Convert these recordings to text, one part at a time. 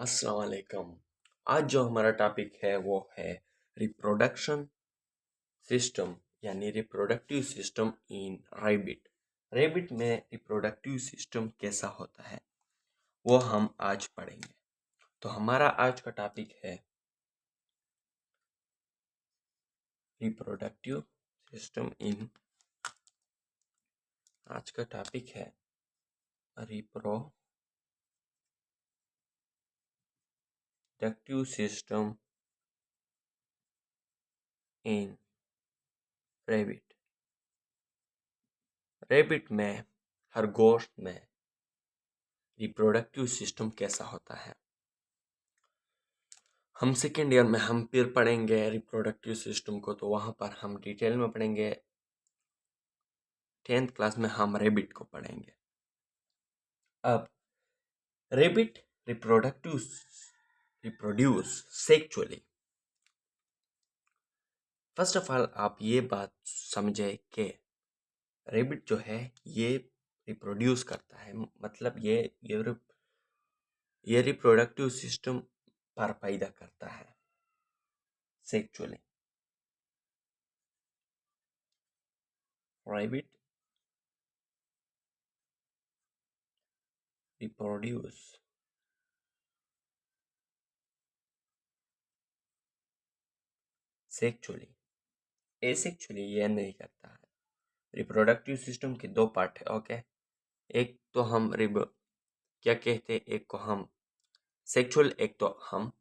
अस्सलाम वालेकुम। आज जो हमारा टॉपिक है वो है रिप्रोडक्शन सिस्टम यानी reproductive system in rabbit. Rabbit में रिप्रोडक्टिव सिस्टम कैसा होता है वो हम आज पढ़ेंगे। तो हमारा आज का टॉपिक है रिप्रोडक्टिव सिस्टम इन आज का टॉपिक है reproductive system in rabbit. Rabbit में खरगोश में रिप्रोडक्टिव सिस्टम कैसा होता है। हम सेकेंड ईयर में हम फिर पढ़ेंगे रिप्रोडक्टिव सिस्टम को, तो वहाँ पर हम डिटेल में पढ़ेंगे। 10th क्लास में हम रेबिट को पढ़ेंगे। अब rebate reproduce sexually. First of all आप ये बात समझे कि रेबिट जो है ये रिप्रोड्यूस करता है, मतलब ये रिप्रोडक्टिव सिस्टम पर पैदा करता है sexually. Rebate reproduce sexually, asexually ये नहीं करता है। रिप्रोडक्टिव सिस्टम के दो पार्ट है, ओके। एक तो हम क्या कहते हैं, एक को हम सेक्सुअल, एक तो हम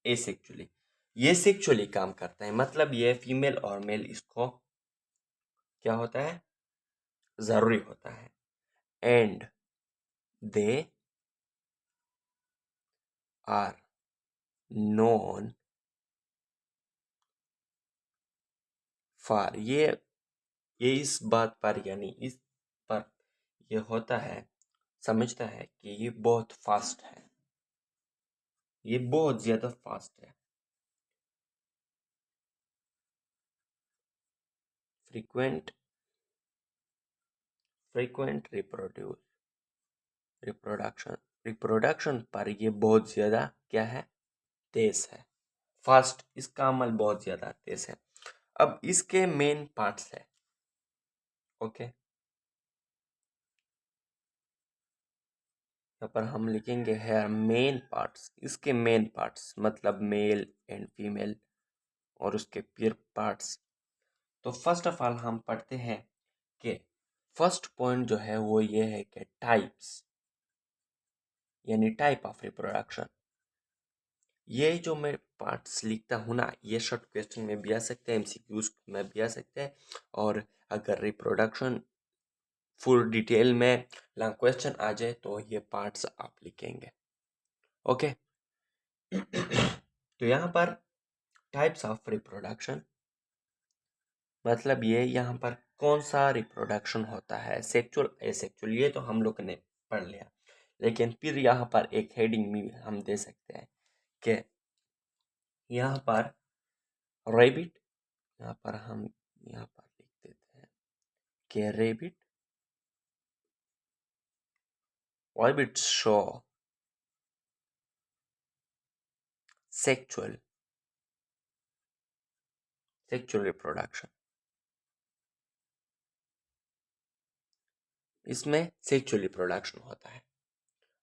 एसेक्सुअली। ये सेक्सुअली काम करता है, मतलब ये फीमेल और मेल इसको क्या होता है, जरूरी होता है। And they are known for, ये इस बात पर यानी इस पर ये होता है, समझता है कि ये बहुत फास्ट है, ये बहुत ज्यादा फास्ट है। फ्रीक्वेंट रिप्रोडक्शन पर ये बहुत ज्यादा क्या है, तेज है, फास्ट। इसका अमल बहुत ज्यादा तेज है। अब इसके मेन पार्ट्स है, ओके। यहाँ पर हम लिखेंगे है मेन पार्ट्स। इसके मेन पार्ट्स मतलब मेल एंड फीमेल और उसके पेयर पार्ट्स। तो फर्स्ट ऑफ ऑल हम पढ़ते हैं कि फर्स्ट पॉइंट जो है वो ये है कि टाइप्स यानी टाइप ऑफ रिप्रोडक्शन। ये जो मैं पार्ट्स लिखता हूँ ना, ये शॉर्ट क्वेश्चन में भी आ सकते हैं, एमसीक्यूज में भी आ सकते हैं। और अगर रिप्रोडक्शन फुल डिटेल में लॉन्ग क्वेश्चन आ जाए तो ये पार्ट्स आप लिखेंगे, ओके। तो यहाँ पर टाइप्स ऑफ रिप्रोडक्शन मतलब ये यहाँ पर कौन सा रिप्रोडक्शन होता है, सेक्सुअल एसेक्सुअल, ये तो हम लोग ने पढ़ लिया। लेकिन फिर यहाँ पर एक हेडिंग भी हम दे सकते हैं कि यहाँ पर रेबिट, यहाँ पर हम यहाँ पर लिख देते हैं कि रेबिट्स शो सेक्सुअल रिप्रोडक्शन। इसमें सेक्सुअल रिप्रोडक्शन होता है,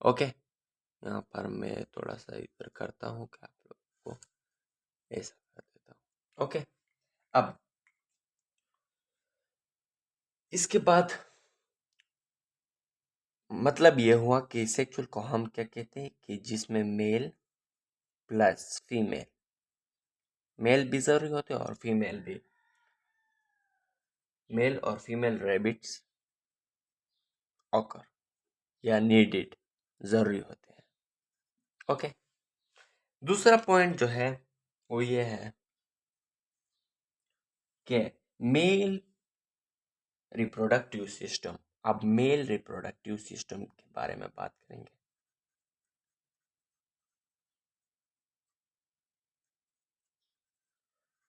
ओके। यहाँ पर मैं थोड़ा सा इधर करता हूँ कि आप लोगों को ऐसा कर देता हूँ, ओके। अब इसके बाद मतलब ये हुआ कि सेक्सुअल को हम क्या कहते हैं कि जिसमें मेल प्लस फीमेल, मेल भी जरूरी होते हैं और फीमेल भी, मेल और फीमेल रैबिट्स ऑकर या नीडेड जरूरी होते हैं, ओके। दूसरा पॉइंट जो है वो ये है कि मेल रिप्रोडक्टिव सिस्टम। अब मेल रिप्रोडक्टिव सिस्टम के बारे में बात करेंगे।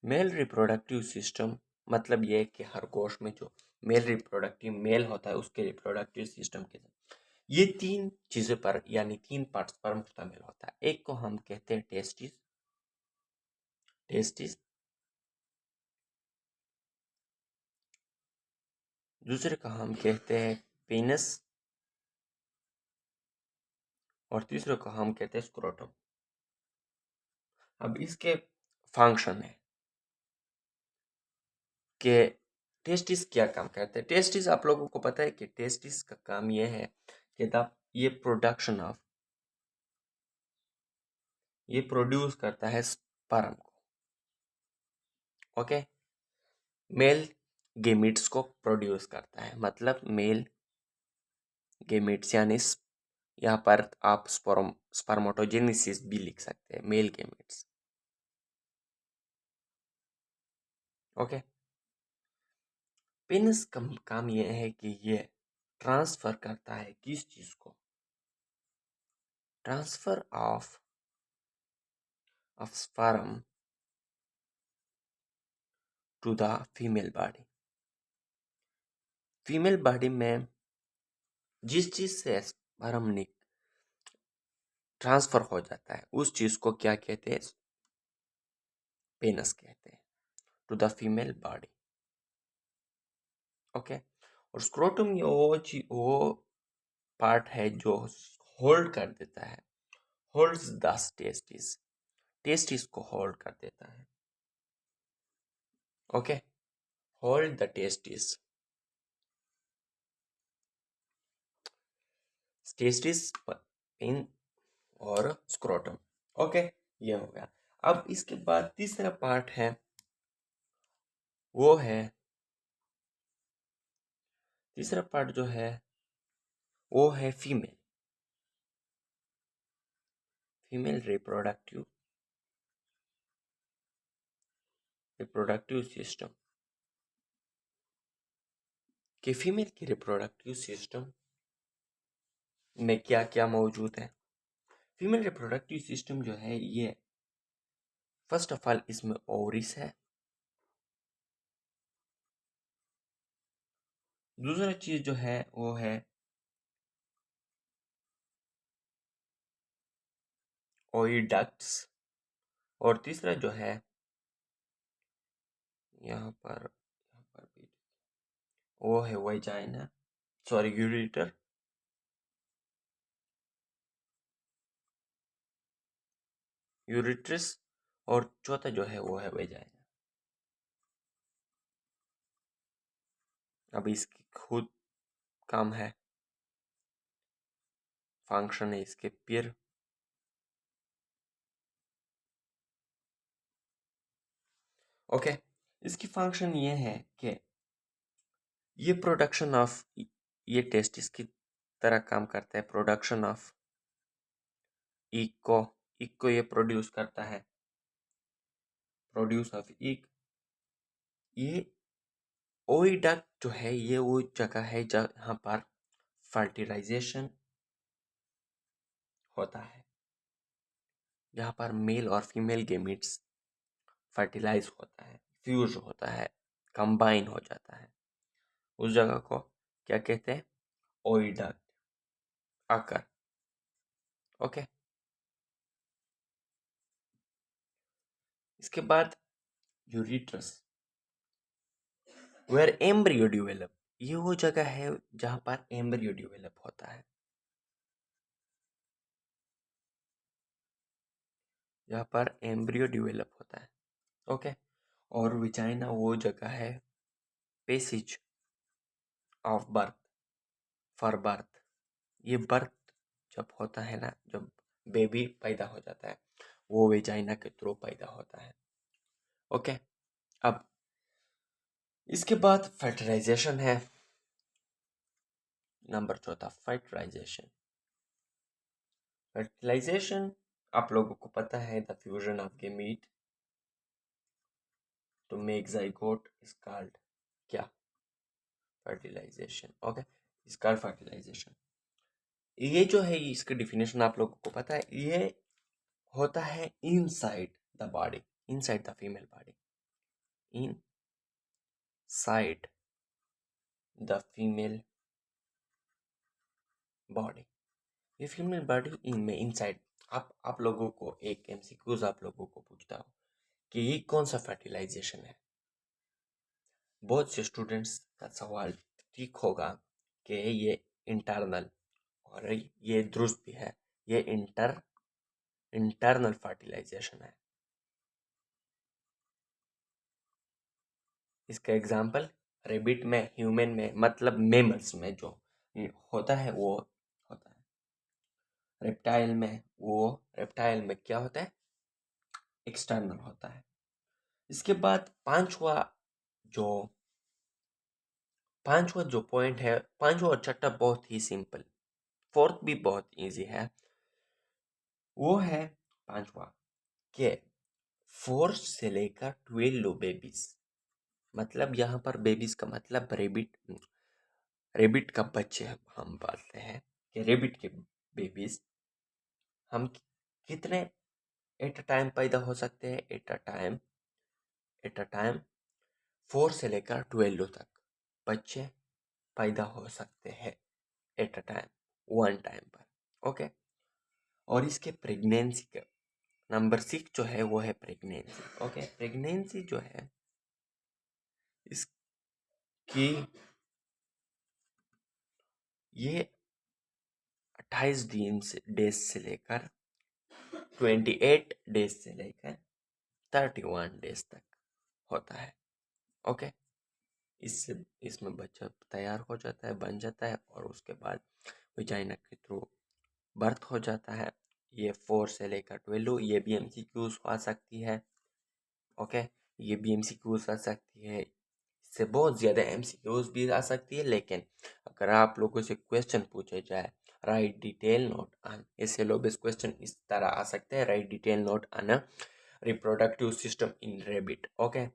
मेल रिप्रोडक्टिव सिस्टम मतलब ये कि खरगोश में जो मेल रिप्रोडक्टिव मेल होता है उसके रिप्रोडक्टिव सिस्टम के ये तीन चीज़ों पर यानी तीन पार्ट्स पर मुश्तमिल होता है। एक को हम कहते हैं टेस्टिस, टेस्टिस। दूसरे को हम कहते हैं पेनस और तीसरे को हम कहते हैं स्क्रोटम। अब इसके फंक्शन है कि टेस्टिस क्या काम करते हैं। टेस्टिस आप लोगों को पता है कि टेस्टिस का काम ये है कि ये प्रोडक्शन ऑफ ये प्रोड्यूस करता है स्पर्म को। ओके, मेल गेमिट्स को प्रोड्यूस करता है, मतलब मेल गेमिट्स यानी यहाँ पर आप स्पर्मेटोजेनेसिस भी लिख सकते हैं, मेल गेमिट्स। ओके, पेनिस का काम ये है कि ये ट्रांसफर करता है किस चीज को, transfer of sperm to the female body. Female body में जिस चीज से स्पर्म ट्रांसफर हो जाता है उस चीज को क्या कहते हैं, पेनस कहते हैं, to the female body. Okay, और स्क्रोटम ये वो पार्ट है जो होल्ड कर देता है, होल्ड्स द टेस्टिस, टेस्टिस को होल्ड कर देता है। Okay, hold the testis, testis in और स्क्रोटम। ओके, ये हो गया। अब इसके बाद तीसरा पार्ट है, वो है तीसरा पार्ट जो है वो है फीमेल, फीमेल रिप्रोडक्टिव सिस्टम। कि फीमेल की रिप्रोडक्टिव सिस्टम में क्या क्या मौजूद है। फीमेल रिप्रोडक्टिव सिस्टम जो है ये फर्स्ट ऑफ ऑल इसमें ओवरीज है। दूसरा चीज जो है वो है ओइडक्ट्स। और तीसरा जो है यहाँ पर भी वो है वाजाइना, सॉरी यूरिटर, यूरिट्रिस। और चौथा जो है वो है वेजाइना। अब इसकी खुद काम है, फंक्शन है इसके पेयर। ओके, इसकी फंक्शन ये है कि ये प्रोडक्शन ऑफ ये टेस्टिस की तरह काम करता है, प्रोडक्शन ऑफ ईक को ये प्रोड्यूस करता है, प्रोड्यूस ऑफ ईक। ये ओइडक्ट जो है ये वो जगह है जहाँ पर फर्टिलाइजेशन होता है, जहाँ पर मेल और फीमेल गेमिट्स फर्टिलाइज होता है, फ्यूज होता है, कंबाइन हो जाता है, उस जगह को क्या कहते हैं, ओइडक्ट, आकर। ओके, इसके बाद यूरिट्रस, वेयर एम्ब्रियो डेवलप। ये वो जगह है जहाँ पर एम्ब्रियो डेवलप होता है, जहाँ पर एम्ब्रियो डेवलप होता है। ओके, और विजाइना वो जगह है, पेसिज ऑफ बर्थ, फॉर बर्थ। ये बर्थ जब होता है ना, जब बेबी पैदा हो जाता है वो वेजाइना के थ्रू पैदा होता है। ओके, अब इसके बाद फर्टिलाइजेशन है, नंबर चौथा फर्टिलाइजेशन। फर्टिलाइजेशन आप लोगों को पता है, the fusion of gamete to make zygote is called क्या, fertilisation. Okay, is called fertilisation. ये जो है इसका डिफिनेशन आप लोगों को पता है, ये होता है inside the body, inside the female body, inside the female body. ये फीमेल बॉडी इनमें इनसाइड आप लोगों को एक एमसीक्यूज आप लोगों को पूछता हूँ कि ये कौन सा फर्टिलाइजेशन है। बहुत से स्टूडेंट्स का सवाल ठीक होगा कि ये इंटरनल, और ये दुरुस्त भी है, ये इंटरनल फर्टिलाइजेशन है। इसका एग्जांपल रेबिट में, ह्यूमन में, मतलब मेमल्स में जो होता है वो होता है। रेप्टाइल में क्या होता है, एक्सटर्नल होता है। इसके बाद जो पांचवा जो पॉइंट है, पांचवा और छठा बहुत ही सिंपल, फोर्थ भी बहुत इजी है। वो है पांचवा के 4 से लेकर 12 बेबीज, मतलब यहाँ पर बेबीज का मतलब रेबिट का बच्चे हम पालते हैं कि रेबिट के बेबीज हम कितने एट अ टाइम पैदा हो सकते हैं। एट अ टाइम 4 से लेकर 12 तक बच्चे पैदा हो सकते हैं at a time, one time पर। ओके। और इसके प्रेगनेंसी का नंबर 6 जो है वो है प्रेगनेंसी। ओके, प्रेगनेंसी जो है इसकी ये 28 डेज से लेकर 28 डेज से लेकर 31 डेज तक होता है। ओके, इससे इसमें बच्चा तैयार हो जाता है, बन जाता है, और उसके बाद विजाइना के थ्रू बर्थ हो जाता है। ये 4 से लेकर 12, ये भी एमसीक्यूज आ सकती है। ओके, ये भी एमसीक्यूज आ सकती है, इससे बहुत ज़्यादा एमसीक्यूज भी आ सकती है। लेकिन अगर आप लोगों से क्वेश्चन पूछे जाए, राइट डिटेल नोट ऑन, ये सिलेबस क्वेश्चन इस तरह आ सकते हैं, right detail note on reproductive system in rebate. Okay,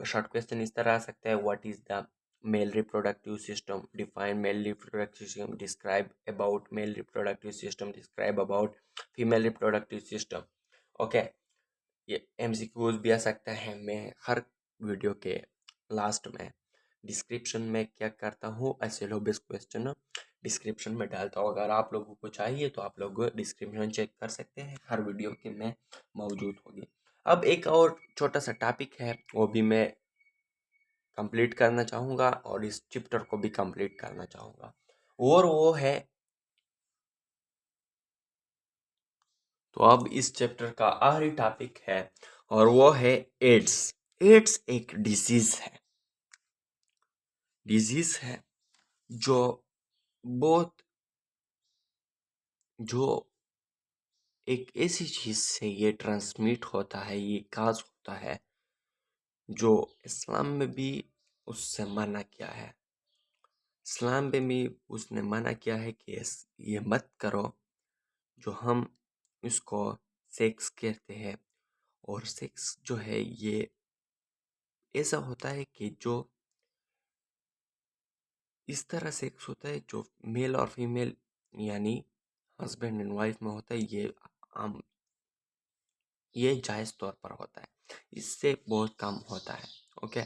short question इस तरह आ सकता है, what is the male reproductive system, define male reproductive system, describe about male reproductive system, describe about female reproductive system. Okay, ये MCQs भी आ सकता है। मैं हर video के लास्ट में डिस्क्रिप्शन में क्या करता हूँ, सिलेबस क्वेश्चन डिस्क्रिप्शन में डालता हूँ। अगर आप लोगों को चाहिए तो आप लोग डिस्क्रिप्शन चेक कर सकते हैं, हर वीडियो के में मौजूद होगी। अब एक और छोटा सा टॉपिक है, वो भी मैं कंप्लीट करना चाहूँगा और इस चैप्टर को भी कंप्लीट करना चाहूँगा, और वो है, तो अब इस चैप्टर का आखिरी टॉपिक है और वो है एड्स। एड्स एक डिजीज है जो बहुत जो एक ऐसी चीज से ये ट्रांसमिट होता है, ये काज होता है, जो इस्लाम में भी उससे मना किया है। इस्लाम में भी उसने मना किया है कि ये मत करो, जो हम इसको सेक्स कहते हैं। और सेक्स जो है ये ऐसा होता है कि जो इस तरह सेक्स होता है जो मेल और फीमेल यानी हस्बैंड एंड वाइफ में होता है, आम ये जायज़ तौर पर होता है, इससे बहुत कम होता है। ओके,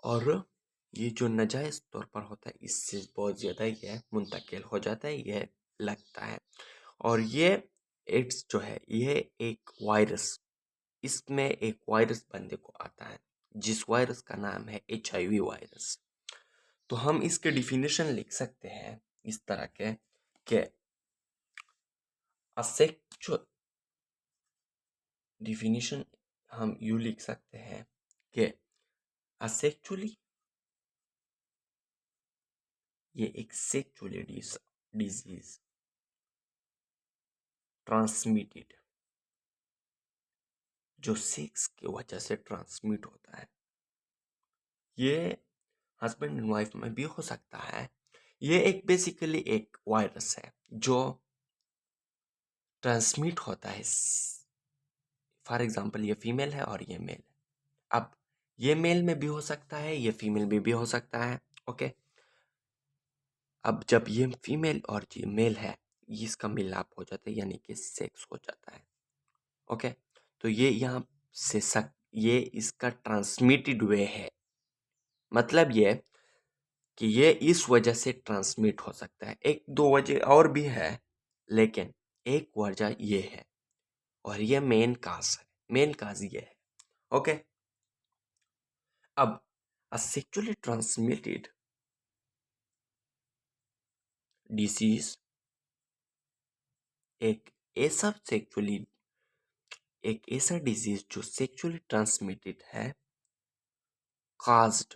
और ये जो नाजायज़ तौर पर होता है इससे बहुत ज़्यादा ये मुंतकिल हो जाता है, ये लगता है। और ये एड्स जो है ये एक वायरस, इसमें एक वायरस बंदे को आता है, जिस वायरस का नाम है HIV वायरस। तो हम इसके डिफिनेशन लिख सकते हैं इस तरह के कि असेक्चुअल डिफिनेशन हम यूँ लिख सकते हैं कि असेक्चुअली ये एक सेक्चुअली डिजीज ट्रांसमिटेड, जो सेक्स की वजह से ट्रांसमिट होता है। ये हस्बैंड एंड वाइफ में भी हो सकता है। ये एक बेसिकली एक वायरस है जो ट्रांसमिट होता है। फॉर एग्जांपल ये फीमेल है और ये मेल है। अब ये मेल में भी हो सकता है, ये फीमेल में भी हो सकता है। ओके, अब जब ये फीमेल और ये मेल है, इसका मिलाप हो जाता है यानी कि सेक्स हो जाता है। ओके, तो ये यहाँ से ये इसका ट्रांसमिटेड वे है, मतलब ये कि ये इस वजह से ट्रांसमिट हो सकता है। एक दो वजह और भी है, लेकिन एक वजह ये है और ये मेन काज है। मेन काज ये है। ओके, अब a sexually transmitted disease एक ऐसा सेक्चुअली एक ऐसा डिजीज जो सेक्चुअली ट्रांसमिटेड है, काज्ड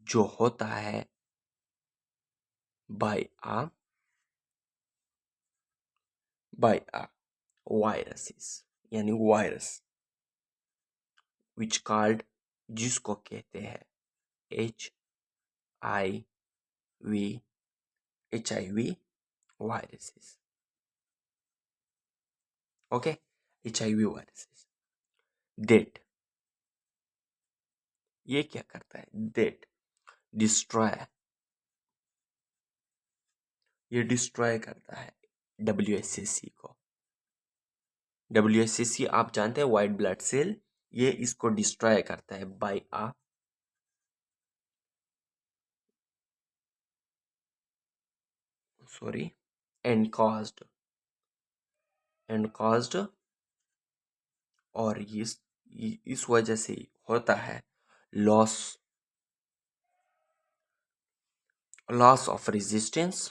जो होता है बाय a वायरसेस, यानी वायरस, विच कॉल्ड, जिसको कहते हैं HIV HIV viruses. Okay, HIV viruses that, ये क्या करता है? डेट डिस्ट्रॉय, ये डिस्ट्रॉय करता है WSCC को। WSCC आप जानते हैं, वाइट ब्लड सेल, ये इसको डिस्ट्रॉय करता है by a sorry and caused और इस वजह से होता है loss of resistance,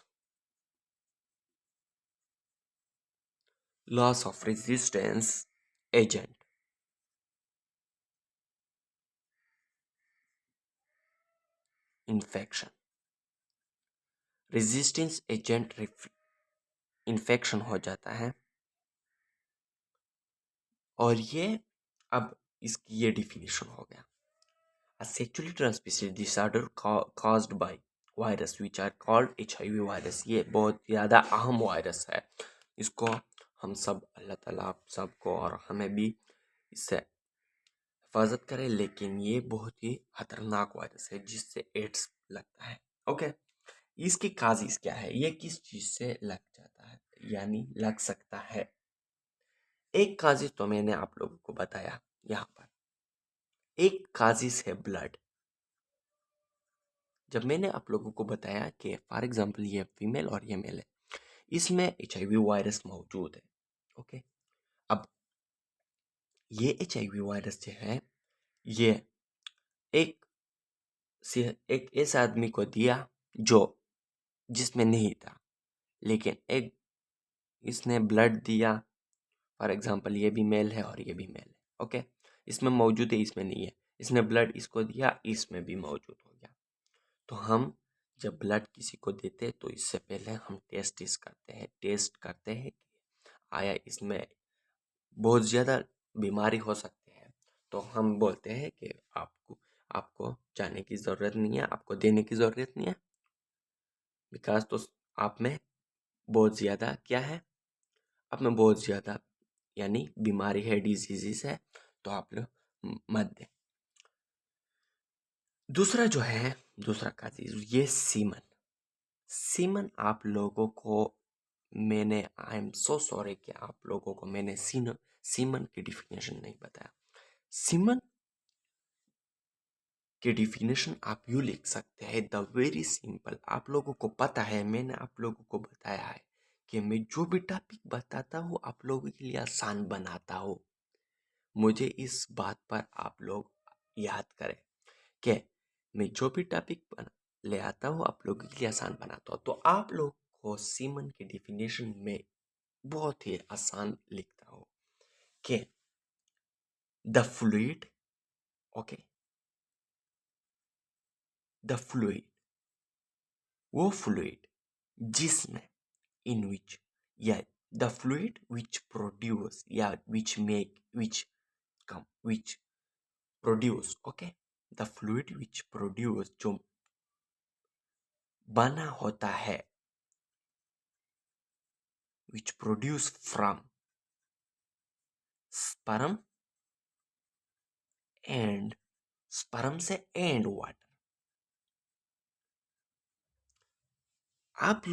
agent, infection, resistance agent infection हो जाता है। और ये, अब इसकी ये डिफिनेशन हो गया, a sexually transmitted disorder caused by virus which are called HIV virus. ये बहुत ज़्यादा अहम वायरस है, इसको हम सब, अल्लाह ताला आप सबको और हमें भी इससे हिफाजत करे, लेकिन ये बहुत ही खतरनाक वायरस है जिससे एड्स लगता है। ओके, इसकी काजिज क्या है? ये किस चीज़ से लग जाता है, यानी लग सकता है? एक काजिज तो मैंने आप लोगों को बताया यहाँ पर, एक काजिज है ब्लड। जब मैंने आप लोगों को बताया कि फॉर एग्जांपल ये फीमेल और ये मेल है, इसमें HIV वायरस मौजूद है। ओके, अब ये HIV वायरस जो है, ये एक एक ऐसे आदमी को दिया जो जिसमें नहीं था, लेकिन एक इसने ब्लड दिया, फॉर एग्जांपल ये भी मेल है और ये भी मेल है। ओके, इसमें मौजूद है, इसमें नहीं है। इसने ब्लड इसको दिया, इसमें भी मौजूद हो गया। तो हम जब ब्लड किसी को देते तो इससे पहले हम टेस्ट करते हैं कि आया इसमें बहुत ज़्यादा बीमारी हो सकती है। तो हम बोलते हैं कि आपको जाने की ज़रूरत नहीं है, आपको देने की ज़रूरत नहीं है, बिकॉज तो आप में बहुत ज़्यादा क्या है, आप में बहुत ज़्यादा यानी बीमारी है, डिजीज़ है, तो आप लोग मत दें। दूसरा जो है, दूसरा का चीज़, ये सीमन आप लोगों को मैंने, आई एम सो सॉरी कि आप लोगों को मैंने सीमन की डिफिनेशन नहीं बताया। सीमन की डिफिनेशन आप यूँ लिख सकते हैं, द वेरी सिंपल। आप लोगों को पता है, मैंने आप लोगों को बताया है कि मैं जो भी टॉपिक बताता हूँ आप लोगों के लिए आसान बनाता हूँ। मुझे इस बात पर आप लोग याद करें कि मैं जो भी टॉपिक ले आता हूँ आप लोगों के लिए आसान बनाता हूँ। तो आप लोग को सीमन की डिफिनेशन में बहुत ही आसान लिखता हूँ कि the fluid, okay, the fluid, वो फ्लूइड जिसमें, इन विच, या द फ्लूइड विच प्रोड्यूस, या which produce, okay, the fluid which produce, जो बना होता है, which produce from sperm and, sperm से एंड वाटर। आप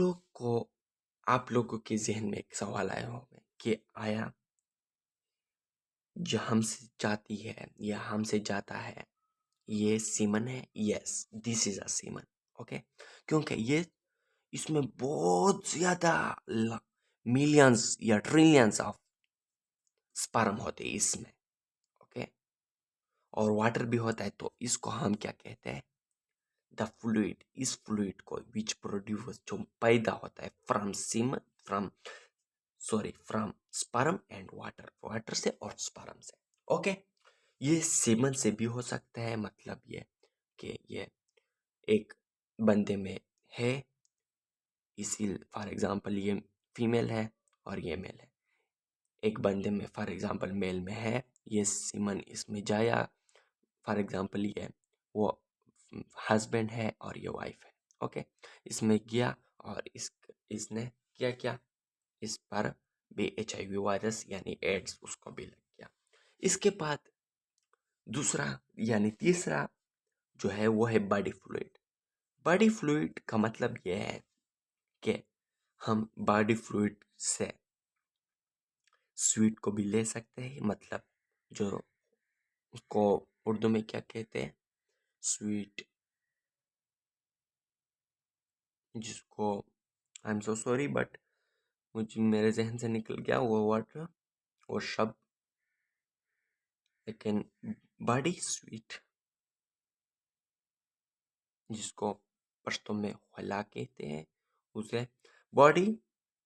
लोगों के जहन में एक सवाल आया होगा कि आया जो हमसे जाती है या हमसे जाता है, ये सीमन है? Yes, this is a semen. Okay, क्योंकि ये इसमें बहुत ज्यादा मिलियंस या ट्रिलियंस ऑफ स्पर्म होते हैं इसमें। ओके, और वाटर भी होता है, तो इसको हम क्या कहते हैं, द फ्लूइड, इस फ्लूइड को विच प्रोड्यूस, जो पैदा होता है from semen, from from sperm and water, water से और स्पर्म से। ओके, ये सीमन से भी हो सकता है, मतलब ये कि ये एक बंदे में है, इसी फॉर एग्जांपल ये फीमेल है और ये मेल है, एक बंदे में फॉर एग्जांपल मेल में है, ये सीमन इसमें जाया, फॉर एग्जांपल ये वो हस्बैंड है और ये वाइफ है। ओके, इसमें गया और इसने क्या क्या, इस पर भी HIV वायरस यानी एड्स उसको भी लग गया। इसके बाद दूसरा यानी तीसरा जो है वो है बॉडी फ्लूइड। बॉडी फ्लूइड का मतलब ये है कि हम बॉडी फ्लूइड से स्वीट को भी ले सकते हैं, मतलब जो उसको उर्दू में क्या कहते हैं, स्वीट, जिसको I am so sorry but मुझे मेरे जहन से निकल गया वो वर्ड, वो शब्द, लेकिन बॉडी स्वीट, जिसको पश्तो में होला कहते हैं, उसे बॉडी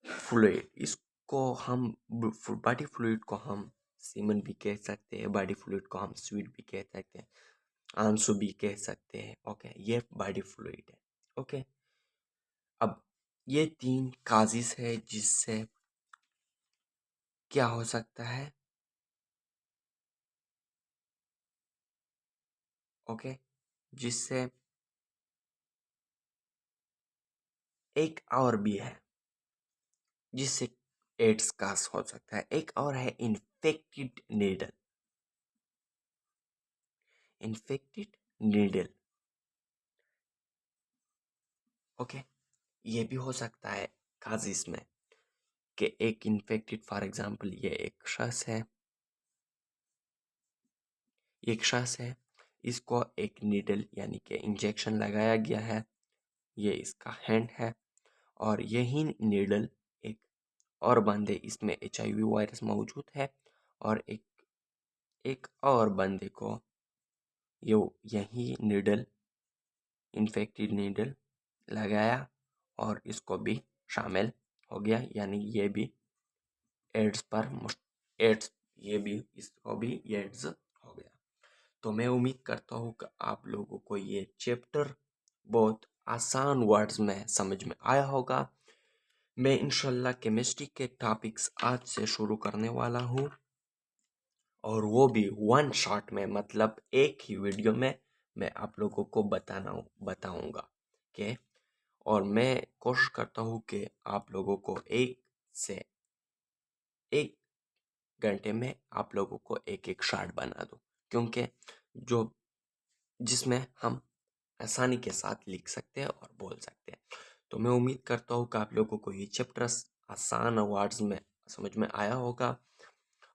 फ्लूइड, इसको हम बॉडी फ्लूइड को हम सीमन भी कह सकते हैं, बॉडी फ्लूइड को हम स्वीट भी कह सकते हैं, आंसू भी कह सकते हैं। ओके, ये बॉडी फ्लूइड है। ओके, अब ये 3 काजिस है जिससे क्या हो सकता है। ओके, जिससे एक और भी है जिससे एड्स का हो सकता है, एक और है infected needle, infected needle. Okay, ये भी हो सकता है काजिस में कि एक इन्फेक्टेड, फॉर एग्जांपल ये एक शख्स है, इसको एक नीडल यानी कि इंजेक्शन लगाया गया है, ये इसका हैंड है, और यही नीडल एक और बंदे, इसमें HIV वायरस मौजूद है, और एक और बंदे को यही नीडल, इन्फेक्टेड नीडल लगाया और इसको भी शामिल हो गया, यानी ये भी एड्स पर एड्स, ये भी इसको भी एड्स हो गया। तो मैं उम्मीद करता हूँ कि आप लोगों को ये चैप्टर बहुत आसान वर्ड्स में समझ में आया होगा। मैं इंशाल्लाह केमिस्ट्री के टॉपिक्स आज से शुरू करने वाला हूँ, और वो भी वन शॉट में, मतलब एक ही वीडियो में मैं आप लोगों को बताऊंगा कि, और मैं कोशिश करता हूँ कि आप लोगों को 1 घंटे में आप लोगों को एक शॉर्ट बना दूँ, क्योंकि जो जिसमें हम आसानी के साथ लिख सकते हैं और बोल सकते हैं। तो मैं उम्मीद करता हूँ कि आप लोगों को ये चैप्टर आसान वर्ड्स में समझ में आया होगा,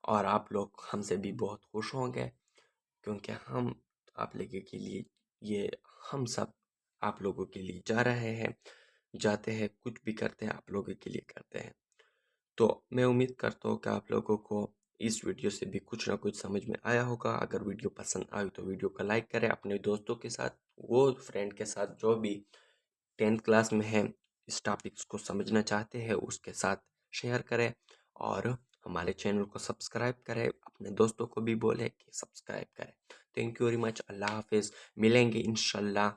और आप लोग हमसे भी बहुत खुश होंगे, क्योंकि हम आप लोगों के लिए ये, हम सब आप लोगों के लिए जा रहे हैं, जाते हैं, कुछ भी करते हैं आप लोगों के लिए करते हैं। तो मैं उम्मीद करता हूँ कि आप लोगों को इस वीडियो से भी कुछ ना कुछ समझ में आया होगा। अगर वीडियो पसंद आई तो वीडियो को लाइक करें, अपने दोस्तों के साथ, वो फ्रेंड के साथ जो भी 10th क्लास में है, इस टॉपिक्स को समझना चाहते हैं, उसके साथ शेयर करें, और हमारे चैनल को सब्सक्राइब करें, अपने दोस्तों को भी बोले कि सब्सक्राइब करें। थैंक यू वेरी मच, अल्लाह हाफिज़। मिलेंगे इंशाल्लाह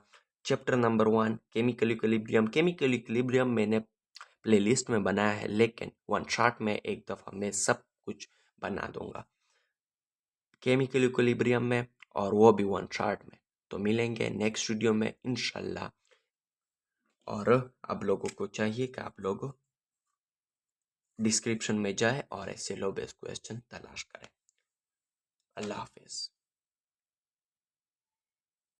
chapter number 1 chemical equilibrium. Chemical equilibrium मैंने प्लेलिस्ट में बनाया है, लेकिन वन शॉट में एक दफ़ा मैं सब कुछ बना दूंगा केमिकल इक्विलिब्रियम में, और वो भी वन शॉट में। तो मिलेंगे नेक्स्ट वीडियो में इंशाल्लाह, और आप लोगों को चाहिए कि आप लोग डिस्क्रिप्शन में जाए और ऐसे लो बेस क्वेश्चन तलाश करें। अल्लाह हाफिज़।